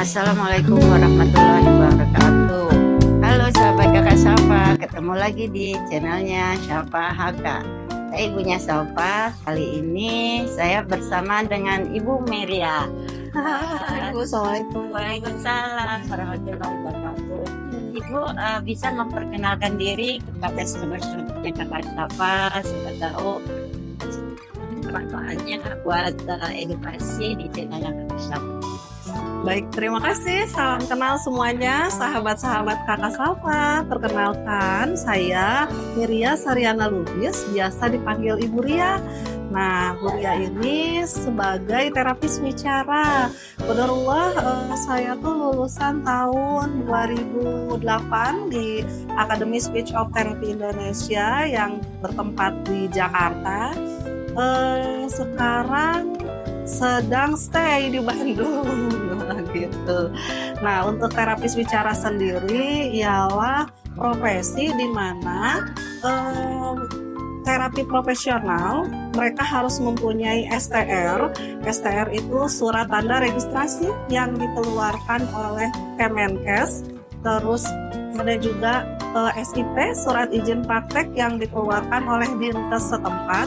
Assalamualaikum warahmatullahi wabarakatuh. Halo sahabat kakak Safa, ketemu lagi di channelnya Safa HK. Saya ibunya Safa. Kali ini saya bersama dengan Ibu Meria. Ibu, Assalamualaikum. Waalaikumsalam warahmatullahi wabarakatuh. Ibu bisa memperkenalkan diri kepada sahabat-sahabatnya kakak Safa, siapa tahu manfaatnya buat edukasi di channelnya kakak Safa. Baik, terima kasih. Salam kenal semuanya, sahabat-sahabat kakak Safa. Perkenalkan, saya Miria Saryana Lubis, biasa dipanggil Ibu Ria. Nah, Bu Ria ini sebagai terapis wicara. Qadarullah, saya tuh lulusan tahun 2008 di Akademi Speech of Therapy Indonesia yang bertempat di Jakarta. Sekarang sedang stay di Bandung gitu. Nah, untuk terapis wicara sendiri ialah profesi di mana terapi profesional mereka harus mempunyai STR. STR itu surat tanda registrasi yang dikeluarkan oleh Kemenkes. Terus ada juga SIP, surat izin praktek yang dikeluarkan oleh Dinkes setempat.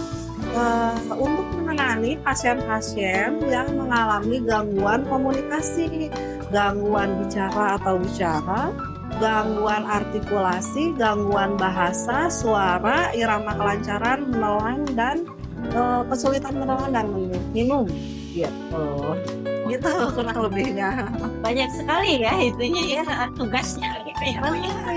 Untuk menangani pasien-pasien yang mengalami gangguan komunikasi, gangguan bicara atau bicara, gangguan artikulasi, gangguan bahasa, suara, irama kelancaran, menelan, dan kesulitan menelan dan minum gitu kurang lebihnya. Banyak sekali ya itunya ya, tugasnya gitu ya.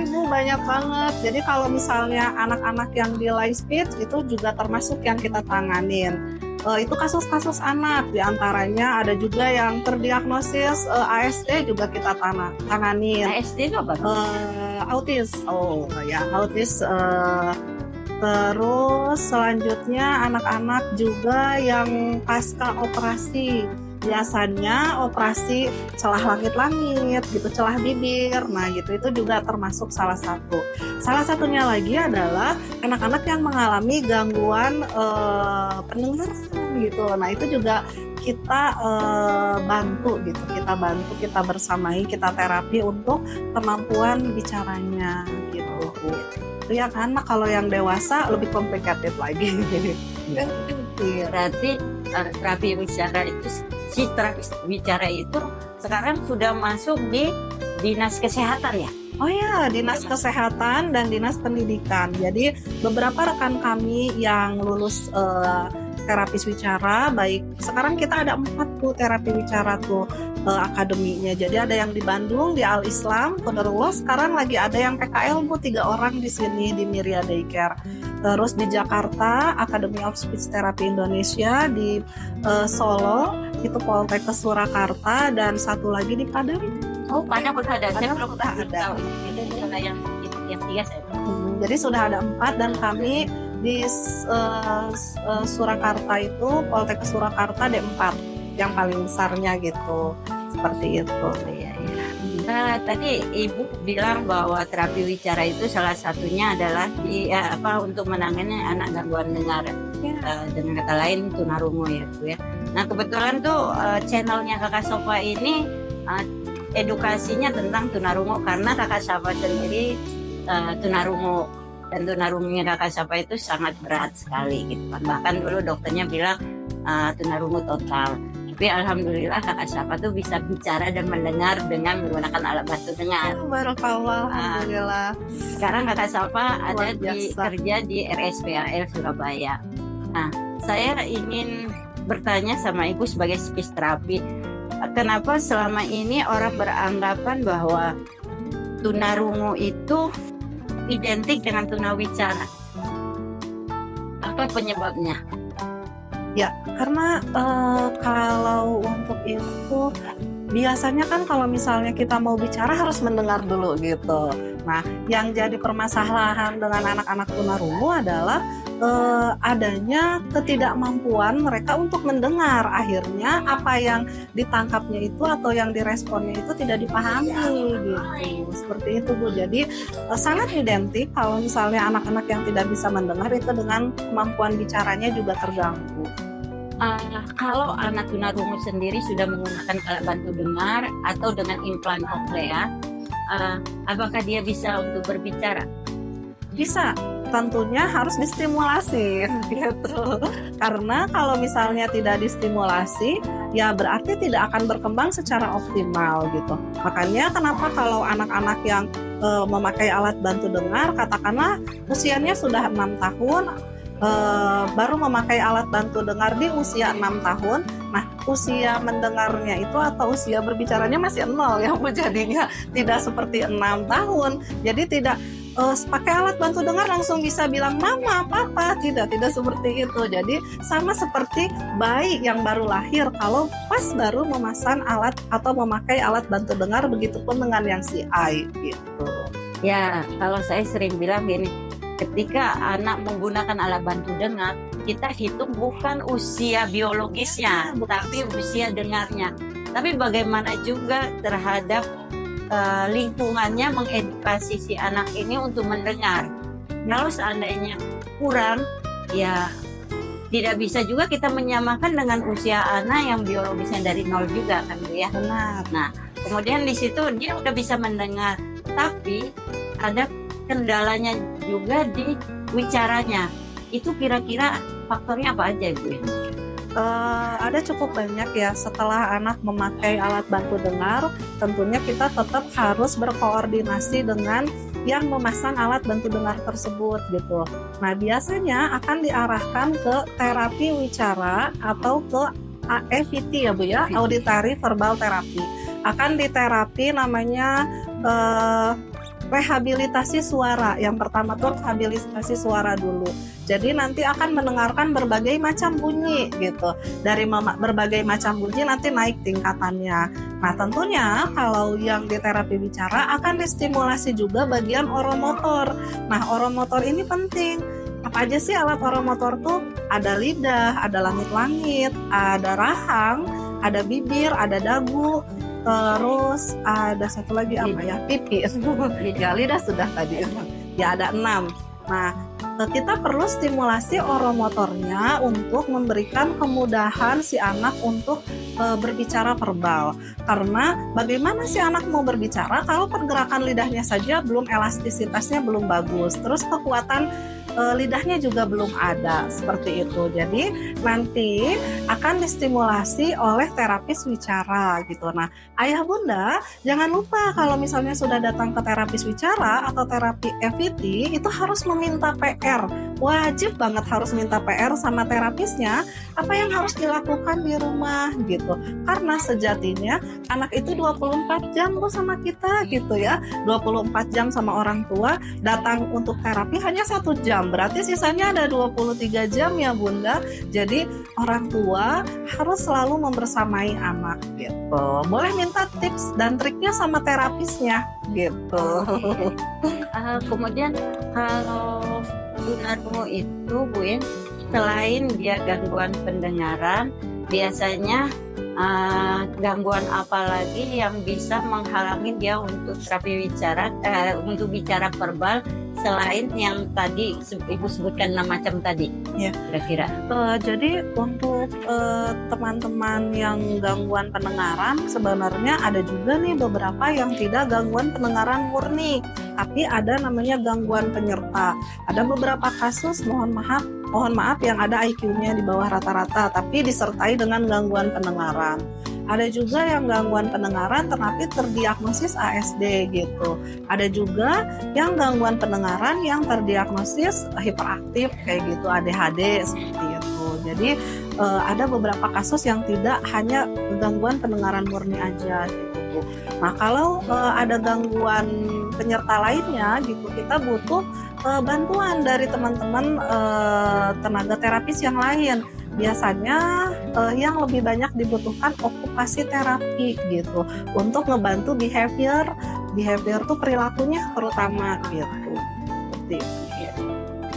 Ibu, banyak banget. Jadi kalau misalnya anak-anak yang di live speech itu juga termasuk yang kita tanganin. Itu kasus-kasus anak, diantaranya ada juga yang terdiagnosis ASD juga kita tanganin. ASD itu apa? Autis. Oh Ya, autis. Terus selanjutnya anak-anak juga yang pasca operasi. Biasanya operasi celah langit-langit gitu, celah bibir. Nah gitu, itu juga termasuk salah satu. Salah satunya lagi adalah anak-anak yang mengalami gangguan pendengaran gitu. Nah itu juga kita bantu gitu, kita bersamai, kita terapi untuk kemampuan bicaranya gitu. Itu yang anak. Kalau yang dewasa lebih complicated lagi. berarti terapi wicara itu, si terapis wicara itu sekarang sudah masuk di dinas kesehatan ya? Oh ya, dinas kesehatan dan dinas pendidikan. Jadi beberapa rekan kami yang lulus terapis wicara, baik sekarang kita ada 4 tuh terapi wicara tuh akademinya. Jadi ada yang di Bandung di Al Islam, Qadarullah. Sekarang lagi ada yang PKL Bu, 3 orang di sini di Miria Daycare. Terus di Jakarta Academy of Speech Therapy Indonesia, di Solo itu Poltekkes Surakarta, dan satu lagi di Padang. Oh, Padang udah ada. Saya Padang belum udah tahu. ada. Itu yang 3 saya. Jadi sudah ada 4, dan kami di Surakarta itu Poltekkes Surakarta D4 yang paling besarnya gitu, seperti itu. Iya, iya. Tadi Ibu bilang bahwa terapi wicara itu salah satunya adalah untuk menangani anak gangguan dengar. Dengan kata lain tunarungu ya Bu ya. Nah kebetulan tuh channelnya kakak Safa ini edukasinya tentang tunarungu, karena kakak Safa sendiri tunarungu, dan tunarungunya kakak Safa itu sangat berat sekali gitu kan. Bahkan dulu dokternya bilang tunarungu total. Tapi alhamdulillah kakak Safa tuh bisa bicara dan mendengar dengan menggunakan alat bantu dengar. Barakallah, alhamdulillah. Sekarang kakak Safa ada biasa. kerja di RSPAL Surabaya. Nah, saya ingin bertanya sama Ibu sebagai speech therapy, kenapa selama ini orang beranggapan bahwa tunarungu itu identik dengan tunawicara? Apa penyebabnya? Ya, karena kalau untuk itu biasanya kan kalau misalnya kita mau bicara harus mendengar dulu gitu. Nah, yang jadi permasalahan dengan anak-anak tunarungu adalah adanya ketidakmampuan mereka untuk mendengar. Akhirnya apa yang ditangkapnya itu atau yang diresponnya itu tidak dipahami gitu. Seperti itu Bu. Jadi sangat identik kalau misalnya anak-anak yang tidak bisa mendengar itu dengan kemampuan bicaranya juga terganggu. Kalau anak tunarungu sendiri sudah menggunakan alat bantu dengar atau dengan implan koklea, apakah dia bisa untuk berbicara? Bisa, tentunya harus distimulasi gitu. Karena kalau misalnya tidak distimulasi, ya berarti tidak akan berkembang secara optimal gitu. Makanya kenapa kalau anak-anak yang memakai alat bantu dengar, katakanlah usianya sudah 6 tahun, baru memakai alat bantu dengar di usia 6 tahun. Nah, usia mendengarnya itu atau usia berbicaranya masih 0 ya Bu, jadinya tidak seperti 6 tahun. Jadi tidak pakai alat bantu dengar langsung bisa bilang mama, papa, tidak seperti itu. Jadi sama seperti bayi yang baru lahir, kalau pas baru memasang alat atau memakai alat bantu dengar, begitupun dengan yang CI gitu. Ya, kalau saya sering bilang gini, ketika anak menggunakan alat bantu dengar, kita hitung bukan usia biologisnya, tapi usia dengarnya. Tapi bagaimana juga terhadap lingkungannya mengedukasi si anak ini untuk mendengar. Kalau seandainya kurang, ya tidak bisa juga kita menyamakan dengan usia anak yang biologisnya dari 0 juga kan Bu ya. Benar. Nah, kemudian di situ dia udah bisa mendengar, tapi ada kendalanya juga di wicaranya. Itu kira-kira faktornya apa aja Bu ya? Ada cukup banyak ya. Setelah anak memakai alat bantu dengar, tentunya kita tetap harus berkoordinasi dengan yang memasang alat bantu dengar tersebut gitu. Nah, biasanya akan diarahkan ke terapi wicara atau ke AVT ya Bu ya, Auditory Verbal Therapy. Akan diterapi namanya rehabilitasi suara. Yang pertama tuh rehabilitasi suara dulu. Jadi nanti akan mendengarkan berbagai macam bunyi gitu. Dari berbagai macam bunyi nanti naik tingkatannya. Nah, tentunya kalau yang di terapi bicara akan distimulasi juga bagian oromotor. Nah, oromotor ini penting. Apa aja sih alat oromotor tuh? Ada lidah, ada langit-langit, ada rahang, ada bibir, ada dagu. Terus ada satu lagi apa ya? Pipi. Ya, lidah sudah tadi. Ya, ada 6. Nah, kita perlu stimulasi oromotornya untuk memberikan kemudahan si anak untuk berbicara verbal. Karena bagaimana si anak mau berbicara kalau pergerakan lidahnya saja belum, elastisitasnya belum bagus. Terus kekuatan lidahnya juga belum ada, seperti itu. Jadi nanti akan distimulasi oleh terapis wicara gitu. Nah, ayah bunda jangan lupa kalau misalnya sudah datang ke terapis wicara atau terapi EVT itu harus meminta PR. Wajib banget harus minta PR sama terapisnya apa yang harus dilakukan di rumah gitu. Karena sejatinya anak itu 24 jam Bu sama kita gitu ya. 24 jam sama orang tua, datang untuk terapi hanya 1 jam. Berarti sisanya ada 23 jam ya Bunda. Jadi orang tua harus selalu membersamai anak gitu. Boleh minta tips dan triknya sama terapisnya gitu. Kemudian kalau tunarungu itu Bu ya, selain dia gangguan pendengaran, biasanya gangguan apa lagi yang bisa menghalangi dia untuk terapi bicara, untuk bicara verbal selain yang tadi Ibu sebutkan 6 macam tadi? Ya, kira-kira. Jadi untuk teman-teman yang gangguan pendengaran, sebenarnya ada juga nih beberapa yang tidak gangguan pendengaran murni, tapi ada namanya gangguan penyerta. Ada beberapa kasus, mohon maaf yang ada IQ-nya di bawah rata-rata, tapi disertai dengan gangguan pendengaran. Ada juga yang gangguan pendengaran tapi terdiagnosis ASD gitu. Ada juga yang gangguan pendengaran yang terdiagnosis hiperaktif kayak gitu, ADHD seperti itu. Jadi ada beberapa kasus yang tidak hanya gangguan pendengaran murni aja gitu. Nah, kalau ada gangguan penyerta lainnya gitu, kita butuh bantuan dari teman-teman tenaga terapis yang lain. Biasanya yang lebih banyak dibutuhkan okupasi terapi gitu untuk ngebantu behavior tuh perilakunya terutama gitu. Seperti itu.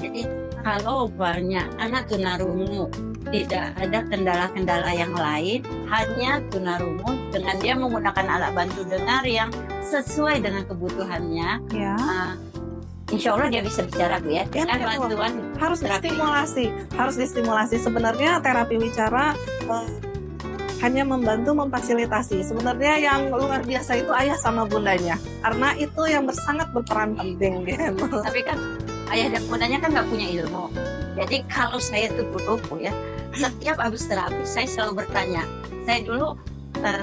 Jadi kalau banyak anak tunarungu tidak ada kendala-kendala yang lain, hanya tunarungu dengan dia menggunakan alat bantu dengar yang sesuai dengan kebutuhannya, Ya. insya Allah dia bisa bicara Bu ya, Ya, dengan betul. bantuan harus terapi. distimulasi. Sebenarnya terapi wicara hanya membantu memfasilitasi. Sebenarnya yang luar biasa itu ayah sama bundanya, karena itu yang sangat berperan penting gitu. Tapi kan ayah dan bundanya kan nggak punya ilmu. Jadi kalau saya tuh dulu Bu ya, setiap habis terapi saya selalu bertanya. Saya dulu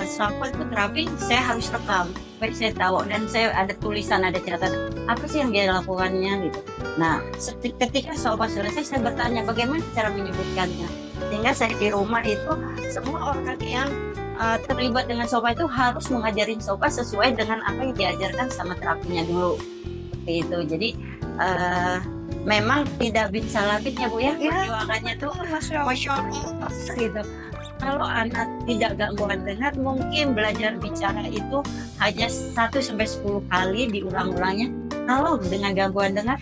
sampai itu terapi saya harus rekam supaya saya tahu, dan saya ada tulisan, ada catatan apa sih yang dia lakukannya gitu. Nah ketika sofa selesai saya bertanya bagaimana cara menyebutkannya, sehingga saya di rumah itu semua orang yang terlibat dengan sofa itu harus mengajarin sofa sesuai dengan apa yang diajarkan sama terapinya dulu, seperti itu. Jadi memang tidak bisa lagi ya Bu ya, perjuangannya tuh Masya Allah gitu. Kalau anak tidak gangguan dengar mungkin belajar bicara itu hanya 1-10 kali diulang-ulangnya. Kalau dengan gangguan dengar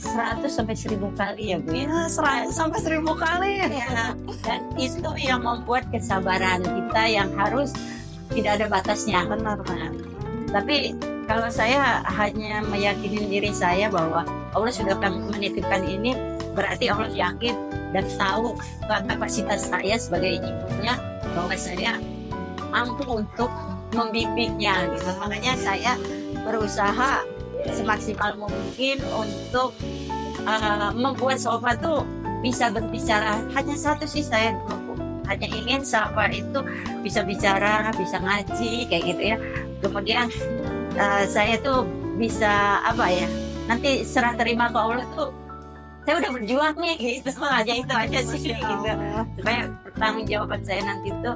100 sampai 1000 kali ya Bu ya. 100 sampai 1000 kali. Ya, dan itu yang membuat kesabaran kita yang harus tidak ada batasnya. Benar. Nah, tapi kalau saya hanya meyakini diri saya bahwa Allah sudah menitipkan ini, berarti Allah yakin dan tahu kapasitas saya sebagai ibunya bahwa saya mampu untuk membimbingnya gitu. Makanya saya berusaha semaksimal mungkin untuk membuat sofa tuh bisa berbicara. Hanya satu sih saya hanya ingin sofa itu bisa bicara, bisa ngaji kayak gitu ya. Kemudian saya tuh bisa apa ya, nanti serah terima ke Allah tuh saya udah berjuang nih gitu aja, itu aja sih gitu, supaya pertanggung jawaban saya nanti tuh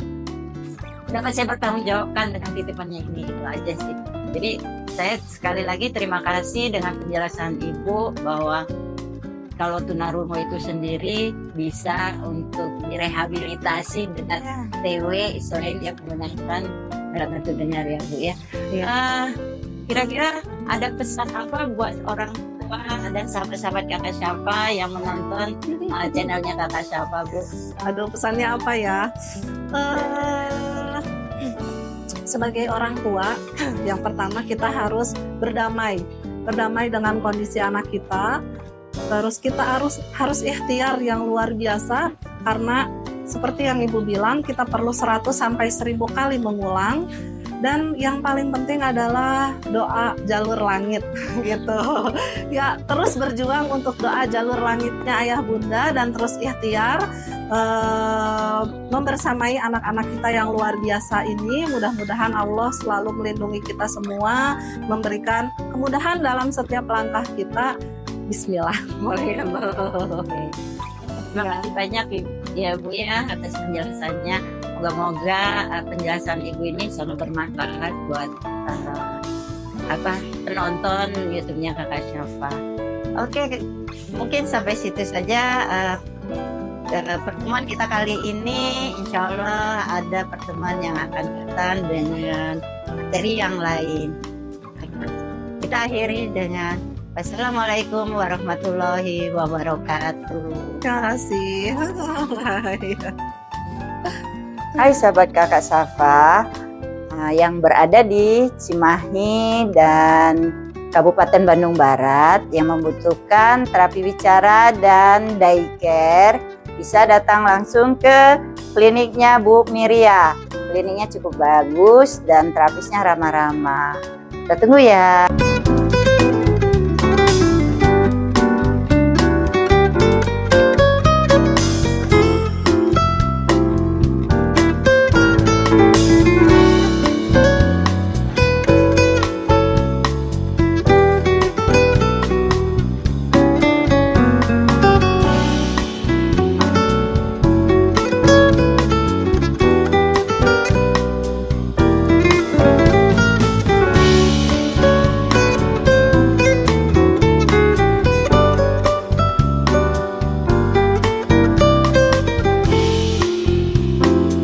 dapat saya bertanggung jawabkan dengan titipannya ini, itu aja sih. Jadi saya sekali lagi terima kasih dengan penjelasan Ibu bahwa kalau tunarungu itu sendiri bisa untuk direhabilitasi dengan TW selain dia menggunakan alat bantu dengar ya Bu ya. Kira-kira ada pesan apa buat orang tua dan sahabat-sahabat Kakak Syafa yang menonton channelnya Kakak Syafa Bu? Aduh, pesannya apa ya? Sebagai orang tua, yang pertama kita harus berdamai dengan kondisi anak kita. Terus kita harus ikhtiar yang luar biasa, karena seperti yang Ibu bilang, kita perlu 100 sampai 1000 kali mengulang. Dan yang paling penting adalah doa jalur langit gitu ya, terus berjuang untuk doa jalur langitnya ayah bunda, dan terus ikhtiar membersamai anak-anak kita yang luar biasa ini. Mudah-mudahan Allah selalu melindungi kita semua, memberikan kemudahan dalam setiap langkah kita. Bismillah. Terima kasih banyak ya Bu ya atas penjelasannya. Moga-moga penjelasan Ibu ini selalu bermanfaat buat penonton YouTube-nya Kakak Syafa. Oke, mungkin sampai situ saja pertemuan kita kali ini. Insya Allah ada pertemuan yang akan datang dengan materi yang lain. Kita akhiri dengan Wassalamualaikum warahmatullahi wabarakatuh. Terima kasih. Hai sahabat Kakak Syafa yang berada di Cimahi dan Kabupaten Bandung Barat yang membutuhkan terapi bicara dan daycare, bisa datang langsung ke kliniknya Bu Miria. Kliniknya cukup bagus dan terapisnya ramah-ramah. Kita tunggu ya.